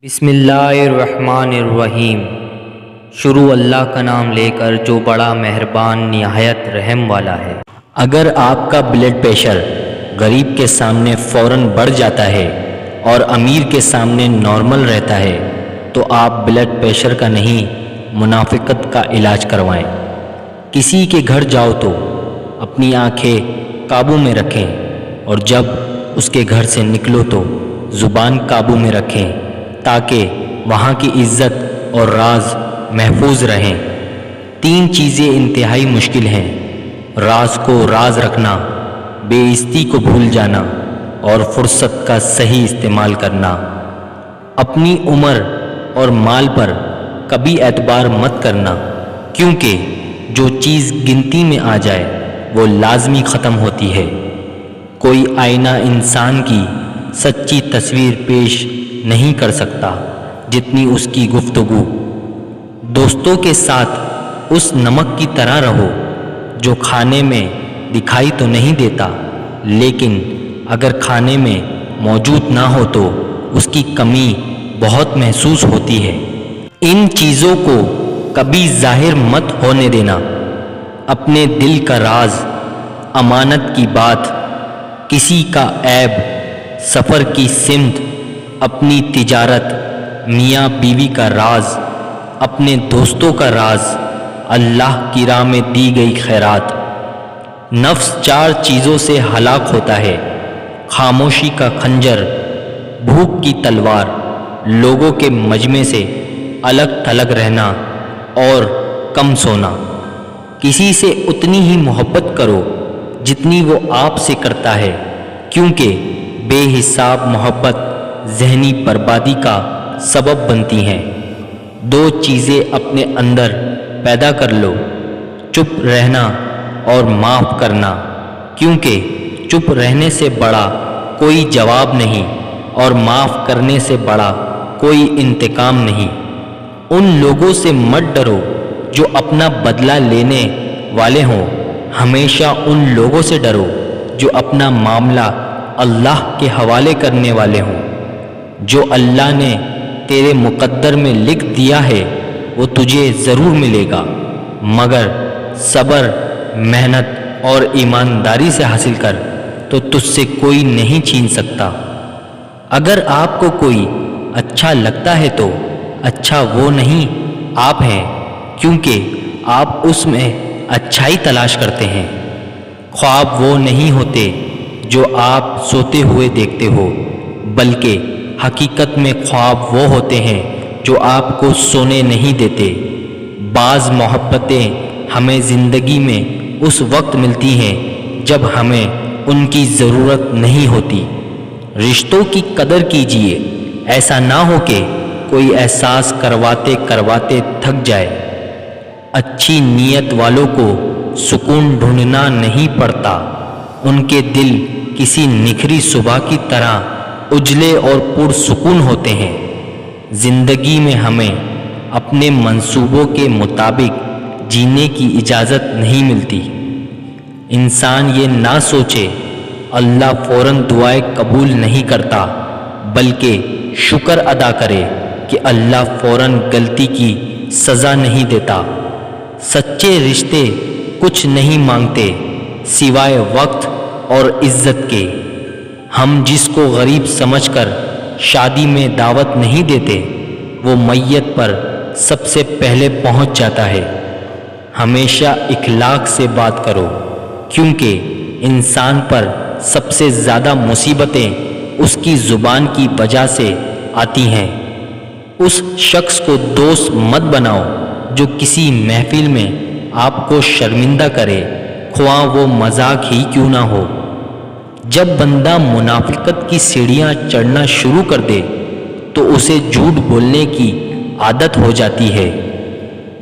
بسم اللہ الرحمن الرحیم۔ شروع اللہ کا نام لے کر جو بڑا مہربان نہایت رحم والا ہے۔ اگر آپ کا بلڈ پریشر غریب کے سامنے فوراً بڑھ جاتا ہے اور امیر کے سامنے نارمل رہتا ہے تو آپ بلڈ پریشر کا نہیں منافقت کا علاج کروائیں۔ کسی کے گھر جاؤ تو اپنی آنکھیں قابو میں رکھیں اور جب اس کے گھر سے نکلو تو زبان قابو میں رکھیں تاکہ وہاں کی عزت اور راز محفوظ رہیں۔ 3 چیزیں انتہائی مشکل ہیں: راز کو راز رکھنا، بے عزتی کو بھول جانا اور فرصت کا صحیح استعمال کرنا۔ اپنی عمر اور مال پر کبھی اعتبار مت کرنا، کیونکہ جو چیز گنتی میں آ جائے وہ لازمی ختم ہوتی ہے۔ کوئی آئینہ انسان کی سچی تصویر پیش نہیں کر سکتا جتنی اس کی گفتگو۔ دوستوں کے ساتھ اس نمک کی طرح رہو جو کھانے میں دکھائی تو نہیں دیتا لیکن اگر کھانے میں موجود نہ ہو تو اس کی کمی بہت محسوس ہوتی ہے۔ ان چیزوں کو کبھی ظاہر مت ہونے دینا: اپنے دل کا راز، امانت کی بات، کسی کا عیب، سفر کی سمت، اپنی تجارت، میاں بیوی کا راز، اپنے دوستوں کا راز، اللہ کی راہ میں دی گئی خیرات۔ نفس 4 چیزوں سے ہلاک ہوتا ہے: خاموشی کا خنجر، بھوک کی تلوار، لوگوں کے مجمع سے الگ تھلگ رہنا اور کم سونا۔ کسی سے اتنی ہی محبت کرو جتنی وہ آپ سے کرتا ہے، کیونکہ بے حساب محبت ذہنی بربادی کا سبب بنتی ہیں۔ 2 چیزیں اپنے اندر پیدا کر لو: چپ رہنا اور معاف کرنا، کیونکہ چپ رہنے سے بڑا کوئی جواب نہیں اور معاف کرنے سے بڑا کوئی انتقام نہیں۔ ان لوگوں سے مت ڈرو جو اپنا بدلہ لینے والے ہوں، ہمیشہ ان لوگوں سے ڈرو جو اپنا معاملہ اللہ کے حوالے کرنے والے ہوں۔ جو اللہ نے تیرے مقدر میں لکھ دیا ہے وہ تجھے ضرور ملے گا، مگر صبر، محنت اور ایمانداری سے حاصل کر تو تجھ سے کوئی نہیں چھین سکتا۔ اگر آپ کو کوئی اچھا لگتا ہے تو اچھا وہ نہیں آپ ہیں، کیونکہ آپ اس میں اچھائی تلاش کرتے ہیں۔ خواب وہ نہیں ہوتے جو آپ سوتے ہوئے دیکھتے ہو، بلکہ حقیقت میں خواب وہ ہوتے ہیں جو آپ کو سونے نہیں دیتے۔ بعض محبتیں ہمیں زندگی میں اس وقت ملتی ہیں جب ہمیں ان کی ضرورت نہیں ہوتی۔ رشتوں کی قدر کیجیے، ایسا نہ ہو کہ کوئی احساس کرواتے کرواتے تھک جائے۔ اچھی نیت والوں کو سکون ڈھونڈنا نہیں پڑتا، ان کے دل کسی نکھری صبح کی طرح اجلے اور پرسکون ہوتے ہیں۔ زندگی میں ہمیں اپنے منصوبوں کے مطابق جینے کی اجازت نہیں ملتی۔ انسان یہ نہ سوچے اللہ فوراً دعائیں قبول نہیں کرتا، بلکہ شکر ادا کرے کہ اللہ فوراً غلطی کی سزا نہیں دیتا۔ سچے رشتے کچھ نہیں مانگتے سوائے وقت اور عزت کے۔ ہم جس کو غریب سمجھ کر شادی میں دعوت نہیں دیتے وہ میت پر سب سے پہلے پہنچ جاتا ہے۔ ہمیشہ اخلاق سے بات کرو، کیونکہ انسان پر سب سے زیادہ مصیبتیں اس کی زبان کی وجہ سے آتی ہیں۔ اس شخص کو دوست مت بناؤ جو کسی محفل میں آپ کو شرمندہ کرے، خواہ وہ مذاق ہی کیوں نہ ہو۔ جب بندہ منافقت کی سیڑھیاں چڑھنا شروع کر دے تو اسے جھوٹ بولنے کی عادت ہو جاتی ہے۔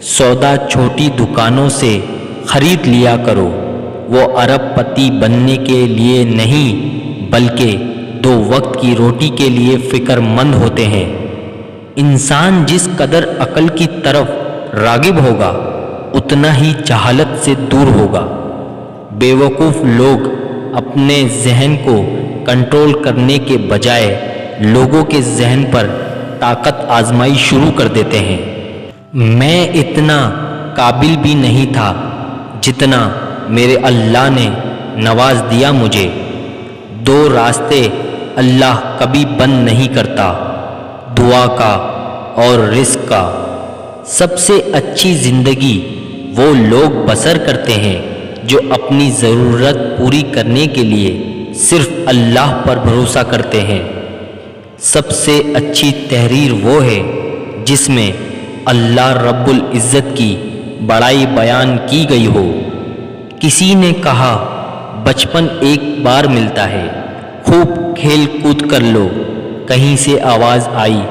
سودا چھوٹی دکانوں سے خرید لیا کرو، وہ ارب پتی بننے کے لیے نہیں بلکہ 2 وقت کی روٹی کے لیے فکر مند ہوتے ہیں۔ انسان جس قدر عقل کی طرف راغب ہوگا اتنا ہی جہالت سے دور ہوگا۔ بیوقوف لوگ اپنے ذہن کو کنٹرول کرنے کے بجائے لوگوں کے ذہن پر طاقت آزمائی شروع کر دیتے ہیں۔ میں اتنا قابل بھی نہیں تھا جتنا میرے اللہ نے نواز دیا مجھے۔ دو راستے اللہ کبھی بند نہیں کرتا، دعا کا اور رزق کا۔ سب سے اچھی زندگی وہ لوگ بسر کرتے ہیں جو اپنی ضرورت پوری کرنے کے لیے صرف اللہ پر بھروسہ کرتے ہیں۔ سب سے اچھی تحریر وہ ہے جس میں اللہ رب العزت کی بڑائی بیان کی گئی ہو۔ کسی نے کہا بچپن ایک بار ملتا ہے، خوب کھیل کود کر لو۔ کہیں سے آواز آئی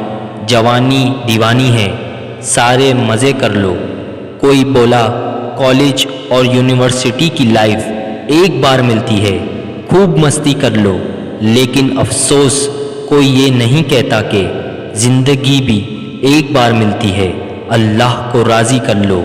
جوانی دیوانی ہے، سارے مزے کر لو۔ کوئی بولا کالج اور یونیورسٹی کی لائف ایک بار ملتی ہے، خوب مستی کر لو۔ لیکن افسوس کوئی یہ نہیں کہتا کہ زندگی بھی ایک بار ملتی ہے، اللہ کو راضی کر لو۔